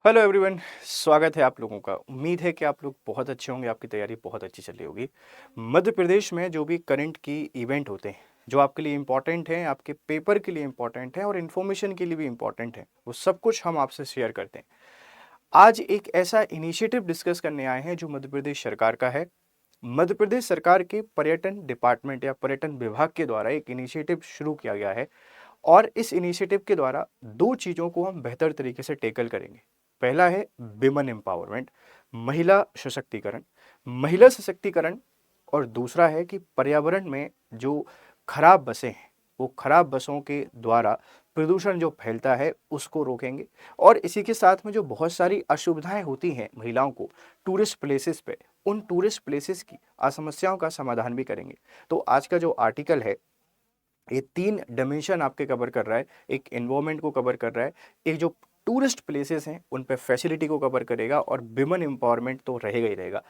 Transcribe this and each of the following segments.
Hello everyone, स्वागत है आप लोगों का। उम्मीद है कि आप लोग बहुत अच्छे होंगे, आपकी तैयारी बहुत अच्छी चल रही होगी। मध्य प्रदेश में जो भी करंट की इवेंट होते हैं, जो आपके लिए इम्पोर्टेंट हैं, आपके पेपर के लिए इम्पोर्टेंट हैं और इन्फॉर्मेशन के लिए भी इम्पोर्टेंट है, वो सब कुछ हम आपसे शेयर करते हैं। आज एक ऐसा इनिशिएटिव डिस्कस करने आए हैं जो मध्य प्रदेश सरकार का है। मध्य प्रदेश सरकार के पर्यटन डिपार्टमेंट या पर्यटन विभाग के द्वारा एक इनिशिएटिव शुरू किया गया है और इस इनिशिएटिव के द्वारा दो चीज़ों को हम बेहतर तरीके से टैकल करेंगे। पहला है विमेन एम्पावरमेंट, महिला सशक्तिकरण। महिला सशक्तिकरण और दूसरा है कि पर्यावरण में जो खराब बसें हैं, वो खराब बसों के द्वारा प्रदूषण जो फैलता है उसको रोकेंगे। और इसी के साथ में जो बहुत सारी असुविधाएं होती हैं महिलाओं को टूरिस्ट प्लेसेस पे, उन टूरिस्ट प्लेसेस की समस्याओं का समाधान भी करेंगे। तो आज का जो आर्टिकल है, ये तीन डायमेंशन आपके कवर कर रहा है। एक एनवायरनमेंट को कवर कर रहा है, एक जो टूरिस्ट प्लेसेस हैं उन पे फैसिलिटी को कवर करेगा, और विमेन एम्पावरमेंट तो रहेगा ही रहेगा।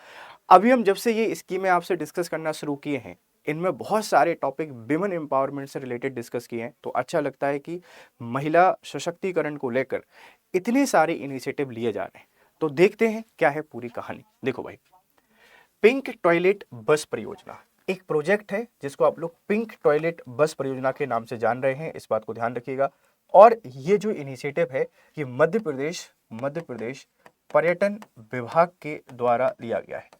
अभी हम जब से ये स्कीमें आपसे डिस्कस करना शुरू किए हैं, इनमें बहुत सारे टॉपिक विमेन एम्पावरमेंट से रिलेटेड डिस्कस किए हैं। तो अच्छा लगता है कि महिला सशक्तिकरण को लेकर इतने सारे इनिशिएटिव लिए जा रहे हैं। तो देखते हैं क्या है पूरी कहानी। देखो भाई, पिंक टॉयलेट बस परियोजना एक प्रोजेक्ट है जिसको आप लोग पिंक टॉयलेट बस परियोजना के नाम से जान रहे हैं, इस बात को ध्यान रखिएगा। और ये जो इनिशिएटिव है, ये मध्य प्रदेश पर्यटन विभाग के द्वारा लिया गया है।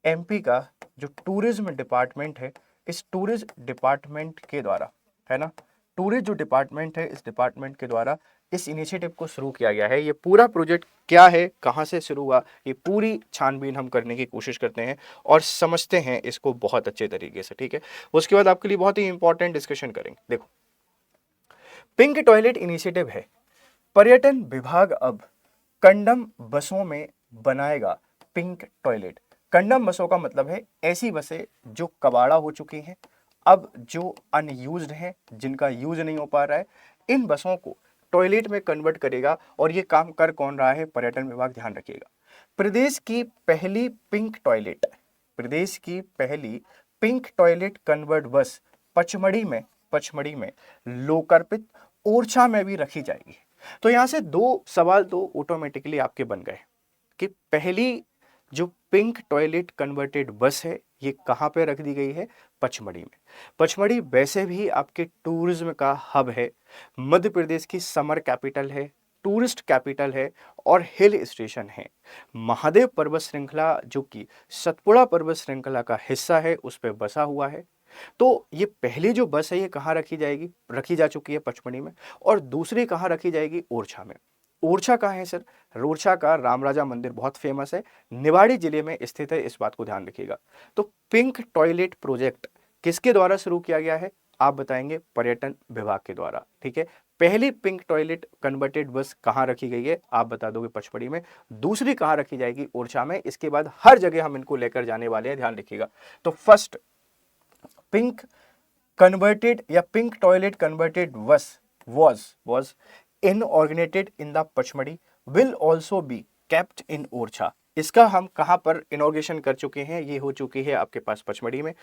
एमपी का जो टूरिज्म डिपार्टमेंट है, इस टूरिज्म डिपार्टमेंट के द्वारा, है ना, टूरिज्म जो डिपार्टमेंट है, इस डिपार्टमेंट के द्वारा इस इनिशिएटिव को शुरू किया गया है। ये पूरा प्रोजेक्ट क्या है, कहाँ से शुरू हुआ, ये पूरी छानबीन हम करने की कोशिश करते हैं और समझते हैं इसको बहुत अच्छे तरीके से, ठीक है। उसके बाद आपके लिए बहुत ही इंपॉर्टेंट डिस्कशन करेंगे। देखो, पिंक टॉयलेट इनिशिएटिव है, पर्यटन विभाग अब कंडम बसों में बनाएगा पिंक टॉयलेट। कंडम बसों का मतलब है ऐसी बसें जो कबाड़ा हो चुकी हैं, अब जो अनयूज्ड हैं, जिनका यूज नहीं हो पा रहा है, इन बसों को टॉयलेट में कन्वर्ट करेगा। और ये काम कर कौन रहा है? पर्यटन विभाग। ध्यान रखिएगा, प्रदेश की पहली पिंक टॉयलेट, प्रदेश की पहली पिंक टॉयलेट कन्वर्ट बस पचमढ़ी में लोकार्पित, ओरछा में भी रखी जाएगी। तो यहां से दो सवाल तो ऑटोमेटिकली आपके बन गए कि पहली जो पिंक टॉयलेट कन्वर्टेड बस है, ये कहां पे रख दी गई है? पचमढ़ी में। पचमढ़ी वैसे भी आपके टूरिज्म का हब है, मध्य प्रदेश की समर कैपिटल है, टूरिस्ट कैपिटल है और हिल स्टेशन है। महादेव पर्वत श्रृंखला जो कि सतपुड़ा पर्वत श्रृंखला का हिस्सा है, उस पर बसा हुआ है। तो ये पहली जो बस है, ये कहाँ रखी जाएगी? रखी जा चुकी है पचमढ़ी में। और दूसरी कहाँ रखी जाएगी? ओरछा में। ओरछा कहाँ है सर? ओरछा का रामराजा मंदिर बहुत फेमस है, निवाड़ी जिले में स्थित है, इस बात को ध्यान रखिएगा। तो पिंक टॉयलेट प्रोजेक्ट किसके द्वारा शुरू किया गया है? आप बताएंगे, पर्यटन विभाग के द्वारा, ठीक है। पहली पिंक टॉयलेट कन्वर्टेड बस कहाँ रखी गई है? आप बता दोगे पचमढ़ी में। दूसरी कहाँ रखी जाएगी? ओरछा में। इसके बाद हर जगह हम इनको लेकर जाने वाले हैं, ध्यान रखिएगा। तो फर्स्ट पिंक converted या पिंक टॉयलेट कन्वर्टेड बस was inaugurated in the Pachmarhi, will also be kept in Orchha. इसका हम कहां पर इनॉग्रेशन कर चुके हैं? ये हो चुकी है आपके पास पचमढ़ी में।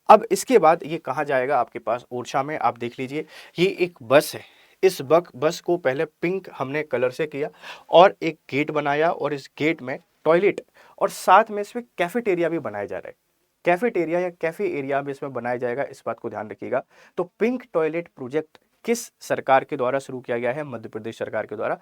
अब इसके बाद ये कहां जाएगा? आपके पास ओरछा में। आप देख लीजिए, ये एक बस है। इस बस को पहले पिंक हमने कलर से किया और एक गेट बनाया, और इस गेट में टॉयलेट और साथ में इसमें कैफेटेरिया भी बनाया जा रहा है। कैफेटेरिया या कैफे एरिया भी इसमें बनाया जाएगा, इस बात को ध्यान रखिएगा। तो पिंक टॉयलेट प्रोजेक्ट किस सरकार के द्वारा शुरू किया गया है? मध्य प्रदेश सरकार के द्वारा।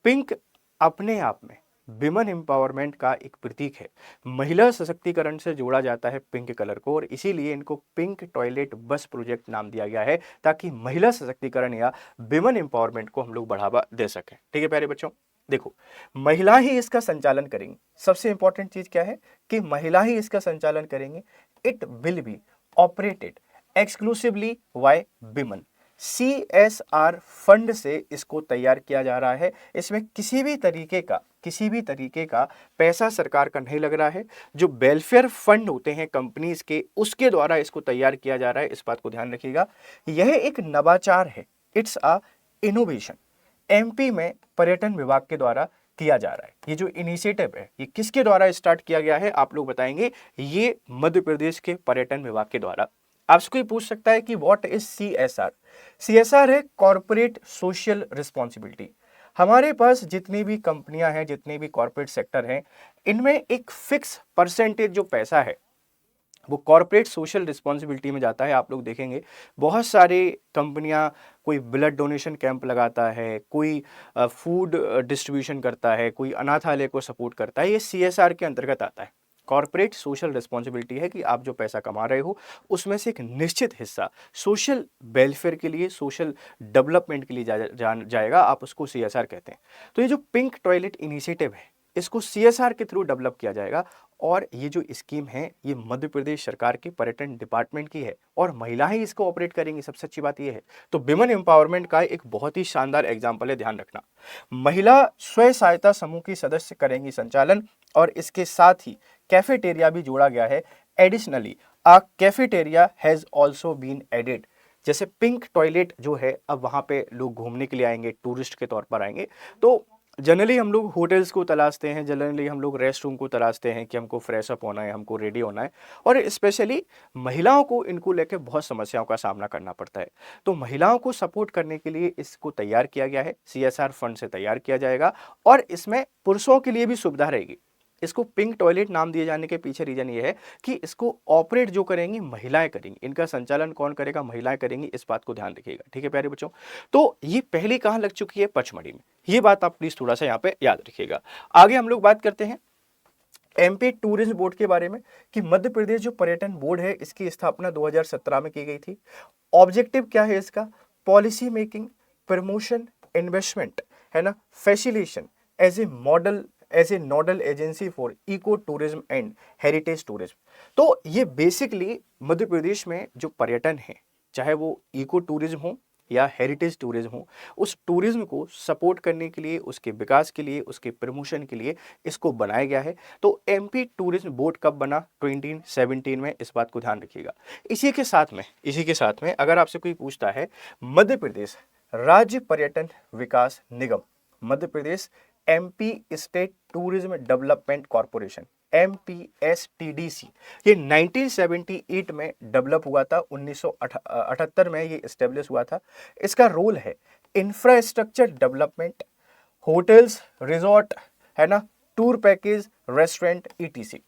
पिंक अपने आप में विमेन एम्पावरमेंट का एक प्रतीक है, महिला सशक्तिकरण से जोड़ा जाता है पिंक कलर को, और इसीलिए इनको पिंक टॉयलेट बस प्रोजेक्ट नाम दिया गया है, ताकि महिला सशक्तिकरण या विमेन एम्पावरमेंट को हम लोग बढ़ावा दे सकें, ठीक है प्यारे बच्चों। देखो, महिला ही इसका संचालन करेंगी। सबसे इंपॉर्टेंट चीज क्या है कि महिला ही इसका संचालन करेंगे। It will be operated exclusively by women. CSR fund से इसको तैयार किया जा रहा है। इसमें किसी भी तरीके का पैसा सरकार का नहीं लग रहा है। जो वेलफेयर फंड होते हैं कंपनीज के, उसके द्वारा इसको तैयार किया जा रहा है, इस बात को ध्यान रखिएगा। यह एक नवाचार है, इट्स अ इनोवेशन। एमपी में पर्यटन विभाग के द्वारा किया जा रहा है। ये जो इनिशिएटिव है, ये किसके द्वारा स्टार्ट किया गया है? आप लोग बताएंगे। ये मध्य प्रदेश के पर्यटन विभाग के द्वारा। आपसे कोई पूछ सकता है कि व्हाट इज CSR? CSR है कॉर्पोरेट सोशल रिस्पॉन्सिबिलिटी। हमारे पास जितनी भी कंपनियां हैं, जितने भी कॉर्पोरेट सेक्टर हैं, इनमें एक फिक्स परसेंटेज जो पैसा है वो कॉर्पोरेट सोशल रिस्पॉन्सिबिलिटी में जाता है। आप लोग देखेंगे बहुत सारे कंपनियां कोई ब्लड डोनेशन कैंप लगाता है, कोई फूड डिस्ट्रीब्यूशन करता है, कोई अनाथालय को सपोर्ट करता है, ये सीएसआर के अंतर्गत आता है। कॉर्पोरेट सोशल रिस्पॉन्सिबिलिटी है कि आप जो पैसा कमा रहे हो उसमें से एक निश्चित हिस्सा सोशल वेलफेयर के लिए, सोशल डेवलपमेंट के लिए जाएगा, आप उसको सीएसआर कहते हैं। तो ये जो पिंक टॉयलेट इनिशिएटिव है इसको सीएसआर के थ्रू डेवलप किया जाएगा और ये जो स्कीम है ये मध्य प्रदेश सरकार के पर्यटन डिपार्टमेंट की है और महिलाएं इसको ऑपरेट करेंगी। सबसे अच्छी बात ये है। तो विमेन एम्पावरमेंट का एक बहुत ही शानदार एग्जाम्पल है, ध्यान रखना। महिला स्वयं सहायता समूह की सदस्य करेंगी संचालन और इसके साथ ही कैफेटेरिया भी जोड़ा गया है। Additionally a cafeteria has also been added. जैसे पिंक टॉयलेट जो है अब वहां पे लोग घूमने के लिए आएंगे, टूरिस्ट के तौर पर आएंगे, तो जनरली हम लोग होटल्स को तलाशते हैं, जनरली हम लोग रेस्ट रूम को तलाशते हैं कि हमको फ्रेश अप होना है, हमको रेडी होना है, और स्पेशली महिलाओं को इनको लेकर बहुत समस्याओं का सामना करना पड़ता है। तो महिलाओं को सपोर्ट करने के लिए इसको तैयार किया गया है, सीएसआर फंड से तैयार किया जाएगा और इसमें पुरुषों के लिए भी सुविधा रहेगी। इसको पिंक टॉयलेट नाम दिए जाने के पीछे रीजन ये है कि इसको ऑपरेट जो करेंगी महिलाएं करेंगी, इनका संचालन कौन करेगा, महिलाएं करेंगी, इस बात को ध्यान रखिएगा। ठीक है प्यारे बच्चों, तो ये पहली कहां लग चुकी है, पचमढ़ी में। ये बात आप प्लीज थोड़ा सा यहाँ पे याद रखिएगा। आगे हम लोग बात करते हैं एमपी टूरिज्म बोर्ड के बारे में कि मध्य प्रदेश जो पर्यटन बोर्ड है इसकी स्थापना 2017 में की गई थी। ऑब्जेक्टिव क्या है इसका, पॉलिसी मेकिंग, प्रमोशन, इन्वेस्टमेंट, है ना, facilitation as a nodal agency for eco tourism and heritage tourism. तो ये बेसिकली मध्य प्रदेश में जो पर्यटन है, चाहे वो इको टूरिज्म हो या हेरिटेज टूरिज्म हो, उस टूरिज्म को सपोर्ट करने के लिए, उसके विकास के लिए, उसके प्रमोशन के लिए इसको बनाया गया है। तो एमपी टूरिज्म बोर्ड कब बना, 2017 में, इस बात को ध्यान रखिएगा। इसी के साथ में अगर आपसे कोई पूछता है मध्य Pradesh Rajya Paryatan Vikas Nigam, Madhya Pradesh MP state tourism development corporation, MPSTDC, ये 1978 में डेवलप हुआ था, 1978 में ये एस्टेब्लिश हुआ था। इसका रोल है इंफ्रास्ट्रक्चर डेवलपमेंट, होटल्स, रिजॉर्ट, है ना, टूर पैकेज, रेस्टोरेंट, ETC।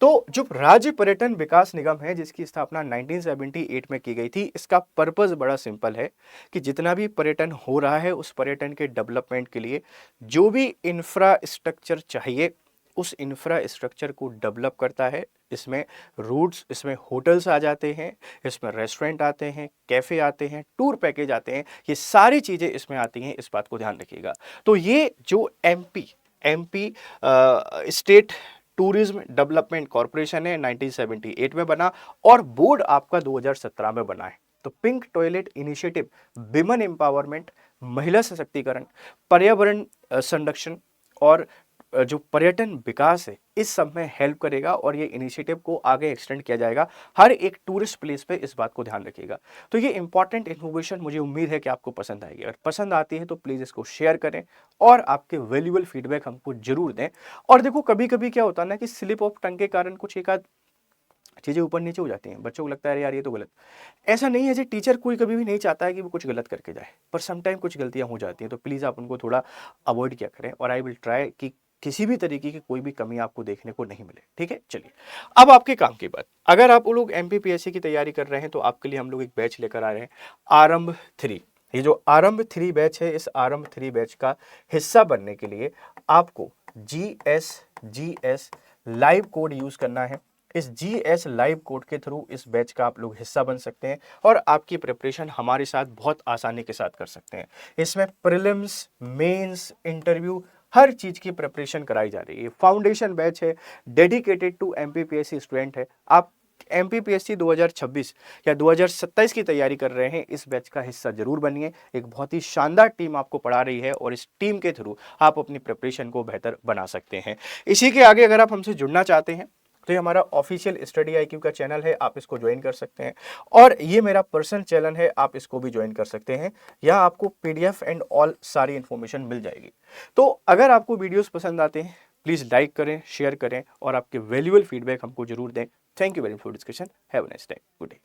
तो जो राज्य पर्यटन विकास निगम है जिसकी स्थापना 1978 में की गई थी, इसका पर्पस बड़ा सिंपल है कि जितना भी पर्यटन हो रहा है उस पर्यटन के डेवलपमेंट के लिए जो भी इंफ्रास्ट्रक्चर चाहिए उस इंफ्रास्ट्रक्चर को डेवलप करता है। इसमें रूट्स, इसमें होटल्स आ जाते हैं, इसमें रेस्टोरेंट आते हैं, कैफे आते हैं, टूर पैकेज आते हैं, ये सारी चीजें इसमें आती हैं, इस बात को ध्यान रखिएगा। तो ये जो MP state tourism development corporation है 1978 में बना और बोर्ड आपका 2017 में बना है। तो pink toilet initiative women empowerment, महिला सशक्तिकरण, पर्यावरण संरक्षण और जो पर्यटन विकास है इस सब में हेल्प करेगा और ये इनिशिएटिव को आगे एक्सटेंड किया जाएगा हर एक टूरिस्ट प्लेस पे, इस बात को ध्यान रखिएगा। तो ये इंपॉर्टेंट इन्फॉर्मेशन मुझे उम्मीद है कि आपको पसंद आएगी। अगर पसंद आती है तो प्लीज़ इसको शेयर करें और आपके वैल्यूएबल फीडबैक हमको जरूर दें। और देखो कभी कभी क्या होता है ना कि स्लिप ऑफ टंग के कारण कुछ एक आध चीज़ें ऊपर नीचे हो जाती हैं, बच्चों को लगता है यार ये तो गलत। ऐसा नहीं है जी, टीचर कोई कभी भी नहीं चाहता है कि वो कुछ गलत करके जाए, पर समटाइम कुछ गलतियां हो जाती हैं, तो प्लीज़ आप उनको थोड़ा अवॉइड किया करें और आई विल ट्राई कि किसी भी तरीके की कोई भी कमी आपको देखने को नहीं मिले। ठीक है, चलिए अब आपके काम की बात। अगर आप लोग MPPSC की तैयारी कर रहे हैं तो आपके लिए हम लोग एक बैच लेकर आ रहे हैं, आरंभ 3। ये जो आरंभ 3 बैच है, इस आरंभ 3 बैच का हिस्सा बनने के लिए आपको GS लाइव कोड यूज करना है। इस GS लाइव कोड के थ्रू इस बैच का आप लोग हिस्सा बन सकते हैं और आपकी प्रिपरेशन हमारे साथ बहुत आसानी के साथ कर सकते हैं। इसमें प्रीलिम्स, मेंस, इंटरव्यू, हर चीज की प्रिपरेशन कराई जा रही है। फाउंडेशन बैच है, डेडिकेटेड टू MPPSC स्टूडेंट है। आप MPPSC 2026 या 2027 की तैयारी कर रहे हैं, इस बैच का हिस्सा जरूर बनिए। एक बहुत ही शानदार टीम आपको पढ़ा रही है और इस टीम के थ्रू आप अपनी प्रिपरेशन को बेहतर बना सकते हैं। इसी के आगे अगर आप हमसे जुड़ना चाहते हैं तो ये हमारा ऑफिशियल स्टडी IQ का चैनल है, आप इसको ज्वाइन कर सकते हैं। और ये मेरा पर्सनल चैनल है, आप इसको भी ज्वाइन कर सकते हैं। यहाँ आपको PDF एंड ऑल सारी इंफॉर्मेशन मिल जाएगी। तो अगर आपको वीडियोस पसंद आते हैं प्लीज़ लाइक करें, शेयर करें और आपके वैल्यूएबल फीडबैक हमको जरूर दें। Thank you very much for discussion. Have a nice day, good day.